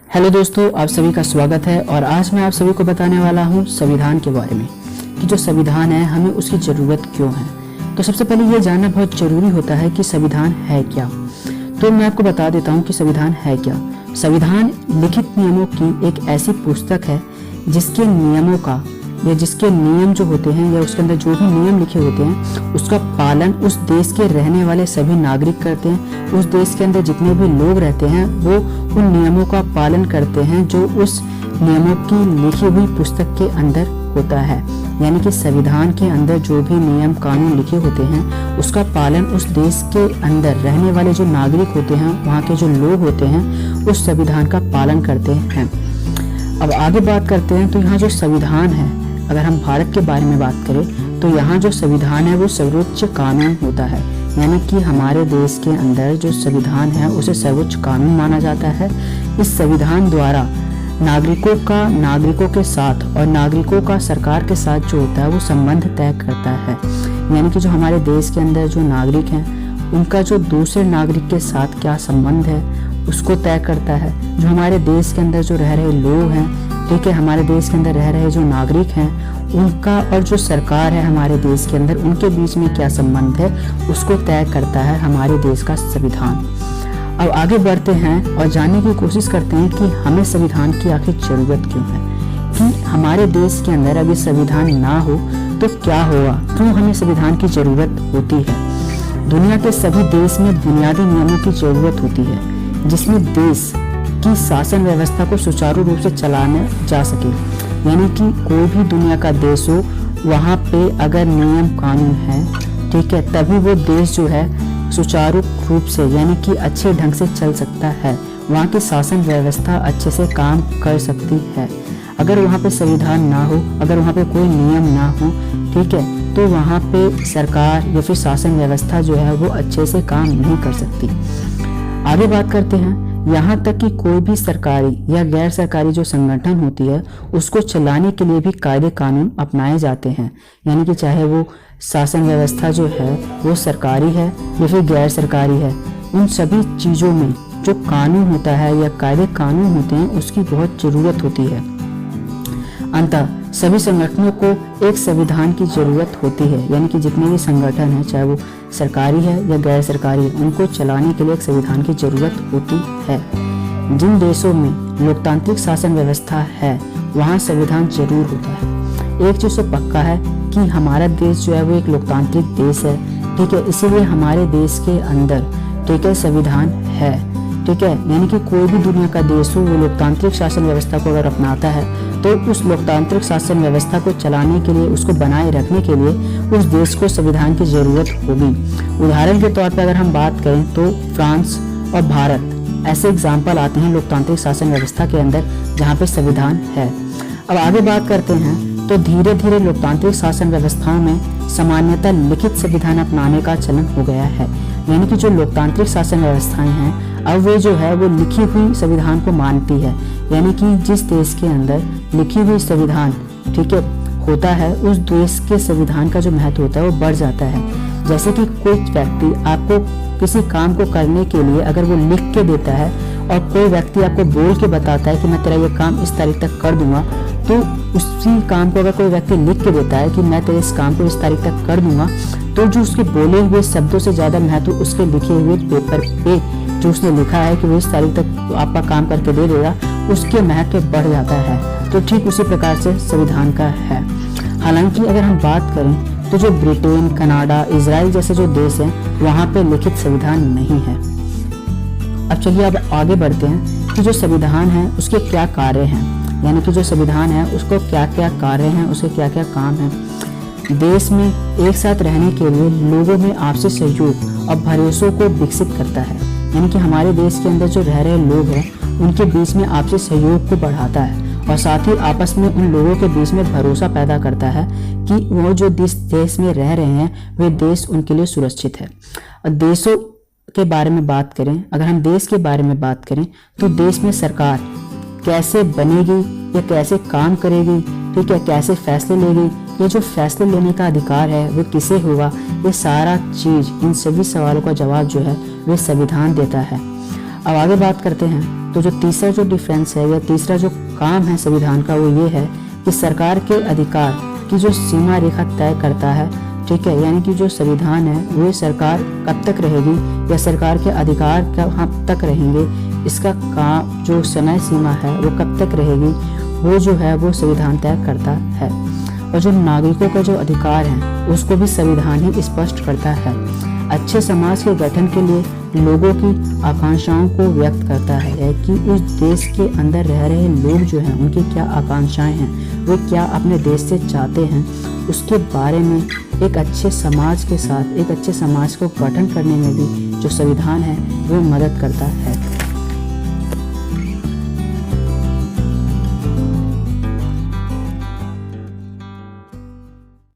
Hello दोस्तों, आप सभी का स्वागत है। और आज मैं आप सभी को बताने वाला हूं संविधान के बारे में कि जो संविधान है हमें उसकी ज़रूरत क्यों है। तो सबसे पहले ये जानना बहुत ज़रूरी होता है कि संविधान है क्या। तो मैं आपको बता देता हूं कि संविधान है क्या। संविधान लिखित नियमों की एक ऐसी पुस्तक है जिसके नियमों का या जिसके नियम जो होते हैं या उसके अंदर जो भी नियम लिखे होते हैं उसका पालन उस देश के रहने वाले सभी नागरिक करते हैं। उस देश के अंदर जितने भी लोग रहते हैं वो उन नियमों का पालन करते हैं जो उस नियमों की लिखी हुई पुस्तक के अंदर होता है। यानी कि संविधान के अंदर जो भी नियम कानून लिखे होते हैं उसका पालन उस देश के अंदर रहने वाले जो नागरिक होते हैं, वहाँ के जो लोग होते हैं, उस संविधान का पालन करते हैं। अब आगे बात करते हैं। तो यहाँ जो संविधान है, अगर हम भारत के बारे में बात करें तो यहाँ जो संविधान है वो सर्वोच्च कानून होता है। यानी कि हमारे देश के अंदर जो संविधान है उसे सर्वोच्च कानून माना जाता है। इस संविधान द्वारा नागरिकों के साथ और नागरिकों का सरकार के साथ जो होता है वो संबंध तय करता है। यानी कि जो हमारे देश के अंदर जो नागरिक हैं उनका जो दूसरे नागरिक के साथ क्या संबंध है उसको तय करता है। जो हमारे देश के अंदर जो रह रहे लोग हैं, ठीक है, हमारे देश के अंदर रह रहे जो नागरिक हैं उनका और जो सरकार है हमारे देश के अंदर उनके बीच में क्या संबंध है उसको तय करता है हमारे देश का संविधान। अब आगे बढ़ते हैं और जानने की कोशिश करते हैं कि हमें संविधान की आखिर जरूरत क्यों है, कि हमारे देश के अंदर अगर संविधान ना हो तो क्या होगा, क्यों हमें संविधान की जरूरत होती है। दुनिया के सभी देश में बुनियादी नियमों की जरूरत होती है जिसमें देश की शासन व्यवस्था को सुचारू रूप से चलाने जा सके। यानी कि कोई भी दुनिया का देश हो, वहाँ पे अगर नियम कानून है, ठीक है, तभी वो देश जो है सुचारू रूप से यानी कि अच्छे ढंग से चल सकता है। वहाँ की शासन व्यवस्था अच्छे से काम कर सकती है। अगर वहाँ पे संविधान ना हो, अगर वहाँ पे कोई नियम ना हो, ठीक है, तो वहाँ पे सरकार या फिर शासन व्यवस्था जो है वो अच्छे से काम नहीं कर सकती। आगे बात करते हैं। यहाँ तक कि कोई भी सरकारी या गैर सरकारी जो संगठन होती है उसको चलाने के लिए भी कायदे कानून अपनाए जाते हैं। यानी कि चाहे वो शासन व्यवस्था जो है वो सरकारी है या फिर गैर सरकारी है, उन सभी चीज़ों में जो कानून होता है या कायदे कानून होते हैं उसकी बहुत ज़रूरत होती है। अंततः सभी संगठनों को एक संविधान की जरूरत होती है। यानी कि जितने भी संगठन हैं, चाहे वो सरकारी है या गैर सरकारी है, उनको चलाने के लिए एक संविधान की जरूरत होती है। जिन देशों में लोकतांत्रिक शासन व्यवस्था है वहाँ संविधान जरूर होता है। एक चीज़ तो पक्का है कि हमारा देश जो है वो एक लोकतांत्रिक देश है, ठीक है, इसीलिए हमारे देश के अंदर, ठीक है, संविधान है, ठीक है। यानी कि कोई भी दुनिया का देश हो वो लोकतांत्रिक शासन व्यवस्था को अगर अपनाता है तो उस लोकतांत्रिक शासन व्यवस्था को चलाने के लिए, उसको बनाए रखने के लिए उस देश को संविधान की जरूरत होगी। उदाहरण के तौर पर अगर हम बात करें तो फ्रांस और भारत ऐसे एग्जाम्पल आते हैं लोकतांत्रिक शासन व्यवस्था के अंदर जहाँ पे संविधान है। अब आगे बात करते हैं। तो धीरे धीरे लोकतांत्रिक शासन व्यवस्थाओं में सामान्यतः लिखित संविधान अपनाने का चलन हो गया है। यानी कि जो लोकतांत्रिक शासन व्यवस्थाएं हैं अब वे जो है वो लिखी हुई संविधान को मानती है। यानी कि जिस देश के अंदर लिखी हुई संविधान, ठीक है, होता है उस देश के संविधान का जो महत्व होता है वो बढ़ जाता है। जैसे कि कोई व्यक्ति आपको किसी काम को करने के लिए अगर वो लिख के देता है और कोई व्यक्ति आपको बोल के बताता है कि मैं तेरा ये काम इस तारीख तक कर दूंगा, तो उसी काम को अगर कोई व्यक्ति लिख के देता है कि मैं तेरे इस काम को इस तारीख तक कर दूंगा, तो जो उसके बोले हुए शब्दों से ज़्यादा महत्व उसके लिखे हुए पेपर पे जो उसने लिखा है कि वो इस तारीख तक आपका काम करके दे देगा, उसके महत्व बढ़ जाता है। तो ठीक उसी प्रकार से संविधान का है। हालांकि अगर हम बात करें तो जो ब्रिटेन, कनाडा, इजराइल जैसे जो देश हैं वहाँ पे लिखित संविधान नहीं है। अब चलिए अब आगे बढ़ते हैं कि जो संविधान है उसके क्या कार्य हैं। यानी कि जो संविधान है उसको क्या क्या कार्य हैं, उसके क्या क्या काम हैं। देश में एक साथ रहने के लिए लोगों में आपसी सहयोग और भरोसों को विकसित करता है। यानी कि हमारे देश के अंदर जो रह रहे लोग हैं उनके बीच में आपसी सहयोग को बढ़ाता है और साथ ही आपस में उन लोगों के बीच में भरोसा पैदा करता है कि वो जो जिस देश में रह रहे हैं वे देश उनके लिए सुरक्षित है। और देशों के बारे में बात करें, अगर हम देश के बारे में बात करें तो देश में सरकार कैसे बनेगी या कैसे काम करेगी, ठीक है, कैसे फैसले लेगी, ये जो फैसले लेने का अधिकार है वो किसे होगा, ये सारा चीज़, इन सभी सवालों का जवाब जो है वे संविधान देता है। अब आगे बात करते हैं। तो जो तीसरा जो डिफरेंस है या तीसरा जो काम है संविधान का वो ये है कि सरकार के अधिकार की जो सीमा रेखा तय करता है, ठीक है। यानी कि जो संविधान है वो सरकार कब तक रहेगी या सरकार के अधिकार कब तक रहेंगे, इसका काम जो समय सीमा है वो कब तक रहेगी, वो जो है वो संविधान तय करता है। और जो नागरिकों का जो अधिकार है उसको भी संविधान ही स्पष्ट करता है। अच्छे समाज के गठन के लिए लोगों की आकांक्षाओं को व्यक्त करता है कि उस देश के अंदर रह रहे लोग जो हैं उनकी क्या आकांक्षाएं हैं, वो क्या अपने देश से चाहते हैं, उसके बारे में एक अच्छे समाज के साथ एक अच्छे समाज को गठन करने में भी जो संविधान है वो मदद करता है।